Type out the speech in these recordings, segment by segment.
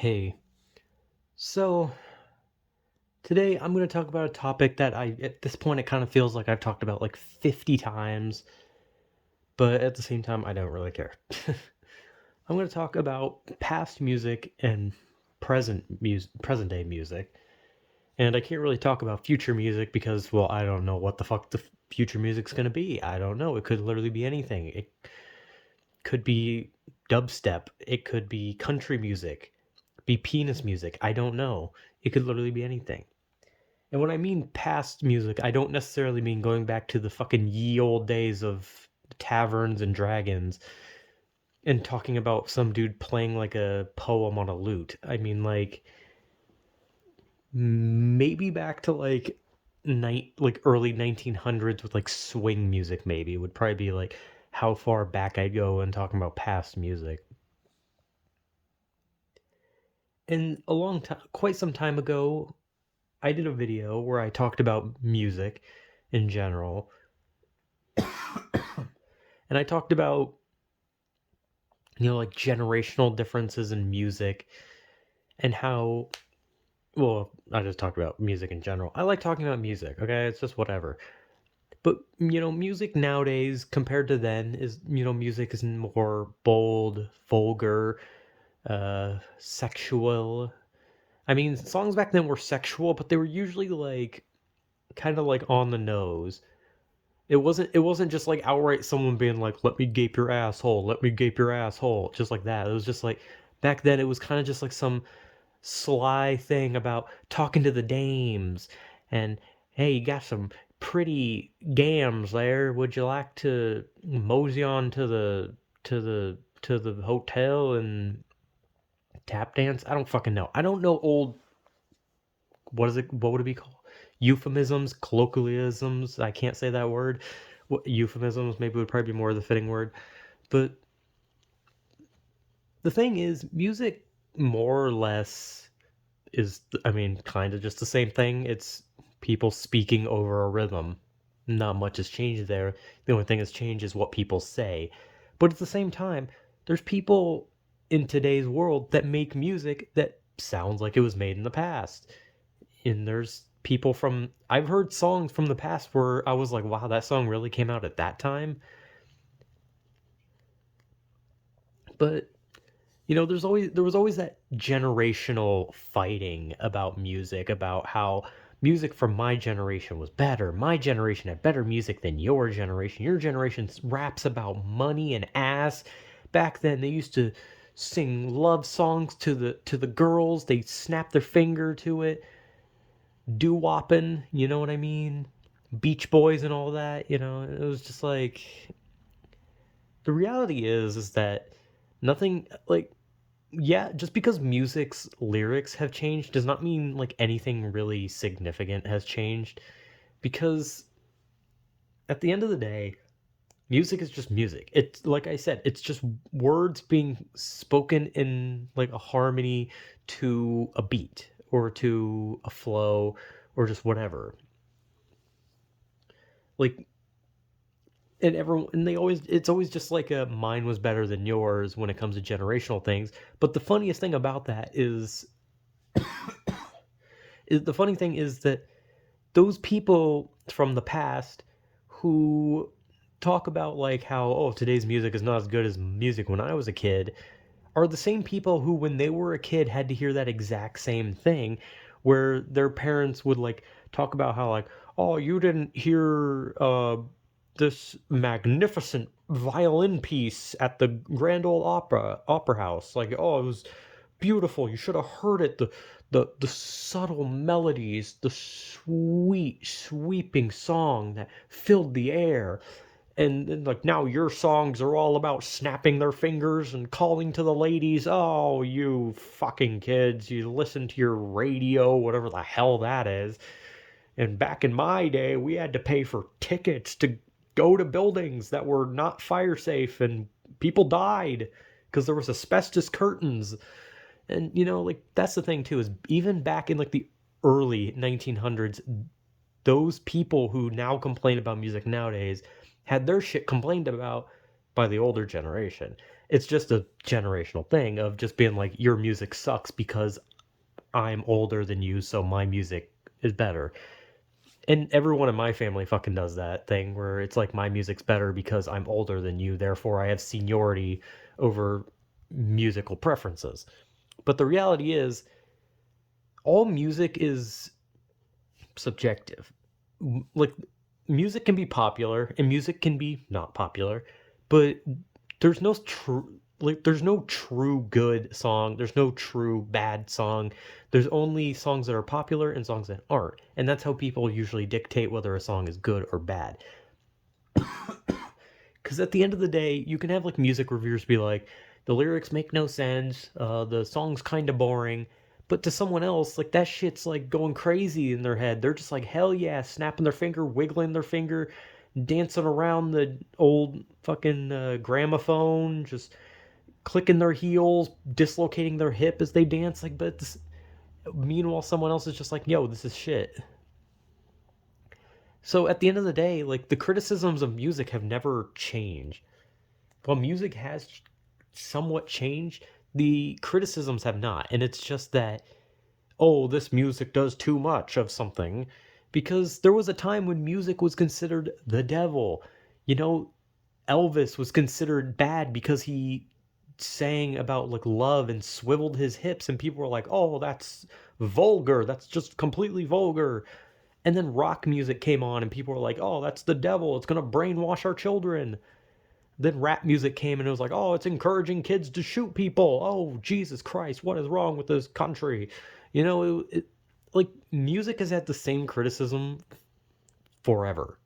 Hey, so today I'm going to talk about a topic that at this point, it kind of feels like I've talked about like 50 times, but at the same time, I don't really care. I'm going to talk about past music and present day music. And I can't really talk about future music because, well, I don't know what the fuck the future music's going to be. I don't know. It could literally be anything. It could be dubstep, it could be country music, be penis music. I don't know. It could literally be anything. And when I mean past music, I don't necessarily mean going back to the fucking ye old days of taverns and dragons and talking about some dude playing like a poem on a lute. I mean, like, maybe back to like early 1900s with like swing music. Maybe would probably be like how far back I'd go in talking about past music. And a long time, quite some time ago, I did a video where I talked about music in general, and I talked about like generational differences in music and how, well, I just talked about music in general. I like talking about music, okay? It's just whatever. But music nowadays compared to then is, music is more bold, vulgar, sexual. I mean, songs back then were sexual, but they were usually like kind of like on the nose. It wasn't just like outright someone being like, "Let me gape your asshole, let me gape your asshole," just like that. It was just like back then it was kind of just like some sly thing about talking to the dames and, "Hey, you got some pretty gams there. Would you like to mosey on to the hotel and tap dance?" I don't fucking know. I don't know old, what would it be called? Euphemisms, colloquialisms. I can't say that word. What euphemisms maybe would probably be more the fitting word. But the thing is, music more or less is, I mean, kind of just the same thing. It's people speaking over a rhythm. Not much has changed there. The only thing that's changed is what people say. But at the same time, there's people in today's world that make music that sounds like it was made in the past. And there's people from, I've heard songs from the past where I was like, wow, that song really came out at that time. But there was always that generational fighting about music, about how music from my generation was better. My generation had better music than your generation. Your generation raps about money and ass. Back then they used to sing love songs to the girls. They snap their finger to it. Doo-wopping, you know what I mean? Beach Boys and all that, it was just like, the reality is that nothing, like, yeah, just because music's lyrics have changed does not mean like anything really significant has changed, because at the end of the day, music is just music. It's like I said, it's just words being spoken in like a harmony to a beat or to a flow or just whatever. Like, and everyone, and they always, it's always just like a mine was better than yours when it comes to generational things. But the funniest thing about that is the funny thing is that those people from the past who talk about like how, oh, today's music is not as good as music when I was a kid, are the same people who when they were a kid had to hear that exact same thing, where their parents would like talk about how, like, oh, you didn't hear this magnificent violin piece at the Grand Ole Opera House. Like, oh, it was beautiful. You should have heard it. The subtle melodies, the sweet sweeping song that filled the air. And then, like, now your songs are all about snapping their fingers and calling to the ladies. Oh, you fucking kids, you listen to your radio, whatever the hell that is. And back in my day, we had to pay for tickets to go to buildings that were not fire safe, and people died because there was asbestos curtains. And like, that's the thing too, is even back in like the early 1900s, those people who now complain about music nowadays had their shit complained about by the older generation. It's just a generational thing of just being like, your music sucks because I'm older than you, so my music is better. And everyone in my family fucking does that thing where it's like, my music's better because I'm older than you, therefore I have seniority over musical preferences. But the reality is, all music is subjective. Like, music can be popular and music can be not popular, but there's no true, like, there's no true good song, there's no true bad song. There's only songs that are popular and songs that aren't, and that's how people usually dictate whether a song is good or bad. Because at the end of the day, you can have like music reviewers be like, the lyrics make no sense, the song's kind of boring, but to someone else, like, that shit's like going crazy in their head. They're just like, hell yeah, snapping their finger, wiggling their finger, dancing around the old fucking gramophone, just clicking their heels, dislocating their hip as they dance. Like, but meanwhile, someone else is just like, yo, this is shit. So at the end of the day, like, the criticisms of music have never changed. While music has somewhat changed, the criticisms have not. And it's just that, oh, this music does too much of something. Because there was a time when music was considered the devil. You know, Elvis was considered bad because he sang about like love and swiveled his hips, and people were like, oh, that's vulgar, that's just completely vulgar. And then rock music came on and people were like, oh, that's the devil, it's going to brainwash our children. Then rap music came and it was like, oh, it's encouraging kids to shoot people. Oh, Jesus Christ, what is wrong with this country? You know, like, music has had the same criticism forever.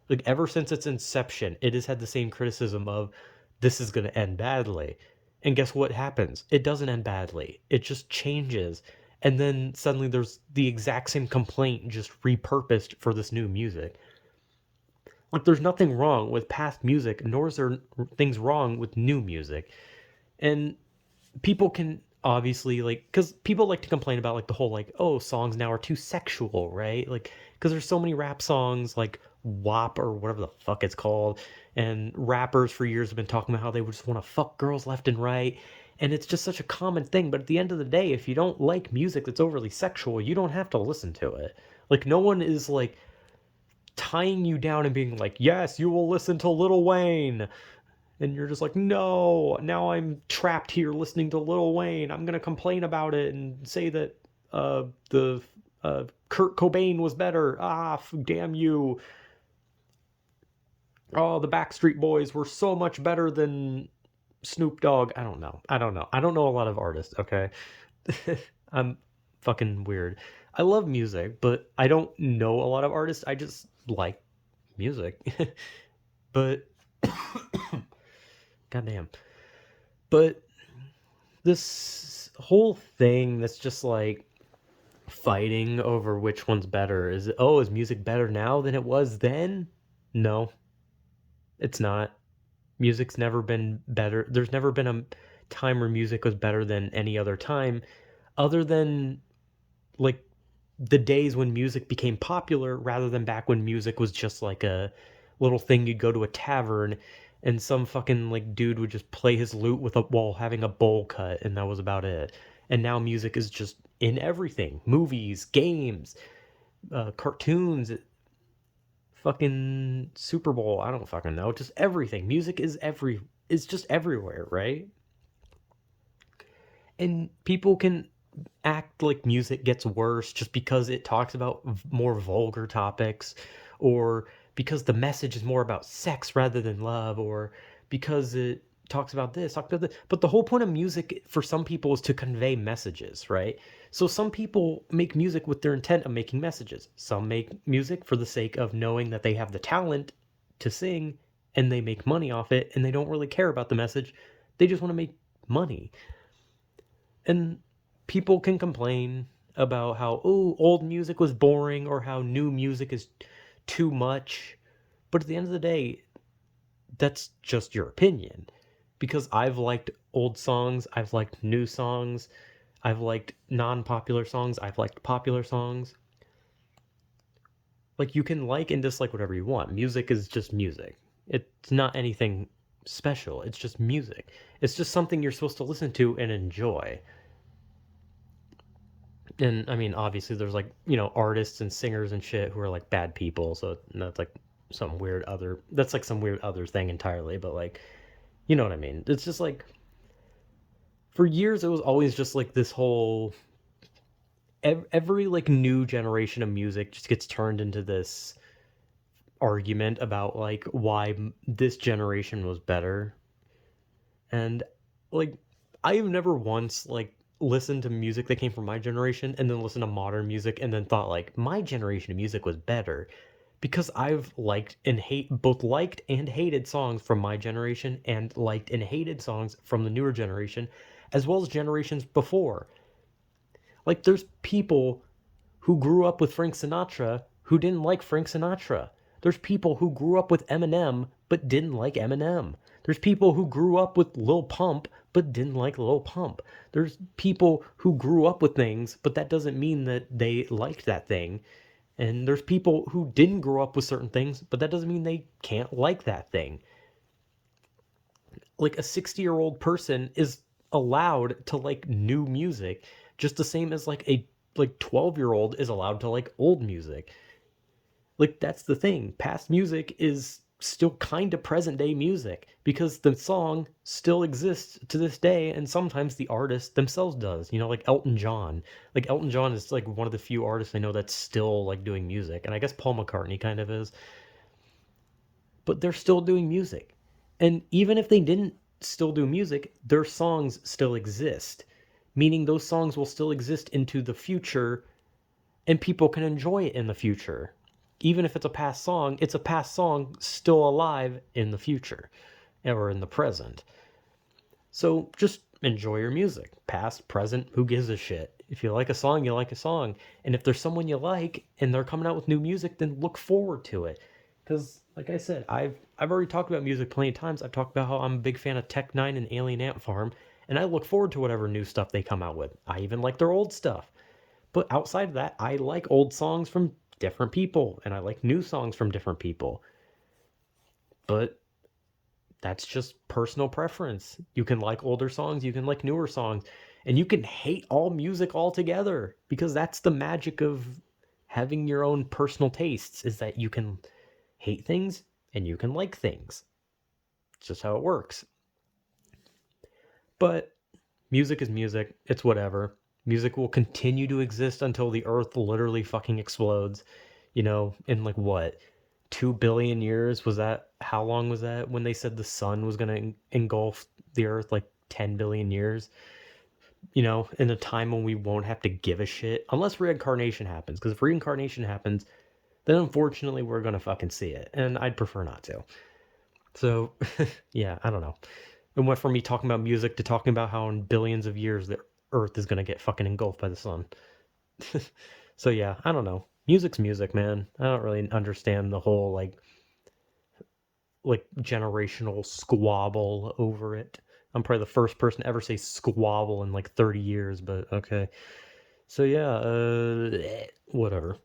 Like, ever since its inception, it has had the same criticism of, this is going to end badly. And guess what happens? It doesn't end badly. It just changes. And then suddenly there's the exact same complaint just repurposed for this new music. Like, there's nothing wrong with past music, nor is there things wrong with new music. And people can obviously, like, because people like to complain about like the whole like, oh, songs now are too sexual, right? Like, because there's so many rap songs like WAP or whatever the fuck it's called, and rappers for years have been talking about how they just want to fuck girls left and right, and it's just such a common thing. But at the end of the day, if you don't like music that's overly sexual, you don't have to listen to it. Like, no one is like tying you down and being like, yes, you will listen to Lil Wayne, and you're just like, no, now I'm trapped here listening to Lil Wayne. I'm gonna complain about it and say that the Kurt Cobain was better. Damn you. Oh, the Backstreet Boys were so much better than Snoop Dogg. I don't know a lot of artists, okay? I'm fucking weird. I love music, but I don't know a lot of artists. I just like music. But goddamn. But this whole thing that's just like fighting over which one's better, is music better now than it was then? No, it's not. Music's never been better. There's never been a time where music was better than any other time, other than like the days when music became popular, rather than back when music was just like a little thing. You'd go to a tavern and some fucking like dude would just play his lute with a while having a bowl cut, and that was about it. And now music is just in everything: movies, games, cartoons, fucking Super Bowl. I don't fucking know. Just everything. Music is just everywhere, right? And people can act like music gets worse just because it talks about more vulgar topics, or because the message is more about sex rather than love, or because it talks about this. But the whole point of music for some people is to convey messages, right? So some people make music with their intent of making messages. Some make music for the sake of knowing that they have the talent to sing, and they make money off it, and they don't really care about the message. They just want to make money. And people can complain about how, oh, old music was boring, or how new music is too much. But at the end of the day, that's just your opinion. Because I've liked old songs, I've liked new songs, I've liked non-popular songs, I've liked popular songs. Like, you can like and dislike whatever you want. Music is just music. It's not anything special. It's just music. It's just something you're supposed to listen to and enjoy. And I mean, obviously, there's like, artists and singers and shit who are like bad people. So that's like that's like some weird other thing entirely. But like, you know what I mean? It's just like, for years, it was always just like this whole, every like new generation of music just gets turned into this argument about like why this generation was better. And like, I've never once like listened to music that came from my generation and then listened to modern music and then thought like my generation of music was better, because I've liked and hated songs from my generation and liked and hated songs from the newer generation as well as generations before. Like, there's people who grew up with Frank Sinatra who didn't like Frank Sinatra. There's people who grew up with Eminem but didn't like Eminem. There's people who grew up with Lil Pump but didn't like Lil Pump. There's people who grew up with things, but that doesn't mean that they liked that thing. And there's people who didn't grow up with certain things, but that doesn't mean they can't like that thing. Like, a 60-year-old person is allowed to like new music just the same as like a 12-year-old is allowed to like old music. Like, that's the thing. Past music is still kind of present day music because the song still exists to this day, and sometimes the artist themselves does. Like Elton John. Like, Elton John is like one of the few artists I know that's still like doing music, and I guess Paul McCartney kind of is. But they're still doing music. And even if they didn't still do music, their songs still exist, meaning those songs will still exist into the future and people can enjoy it in the future. Even if it's a past song still alive in the future or in the present. So just enjoy your music. Past, present, who gives a shit? If you like a song, you like a song. And if there's someone you like and they're coming out with new music, then look forward to it. Because, like I said, I've already talked about music plenty of times. I've talked about how I'm a big fan of Tech Nine and Alien Ant Farm, and I look forward to whatever new stuff they come out with. I even like their old stuff. But outside of that, I like old songs from different people, and I like new songs from different people. But that's just personal preference. You can like older songs, you can like newer songs, and you can hate all music altogether, because that's the magic of having your own personal tastes, is that you can hate things and you can like things. It's just how it works. But music is music. It's whatever. Music will continue to exist until the earth literally fucking explodes. In like what? 2 billion years? How long was that when they said the sun was going to engulf the earth? Like 10 billion years? In a time when we won't have to give a shit. Unless reincarnation happens. Because if reincarnation happens, then unfortunately we're going to fucking see it. And I'd prefer not to. So, yeah, I don't know. It went from me talking about music to talking about how in billions of years the earth is going to get fucking engulfed by the sun. So yeah, I don't know. Music's music, man. I don't really understand the whole like generational squabble over it. I'm probably the first person to ever say squabble in like 30 years, but okay. So yeah, whatever.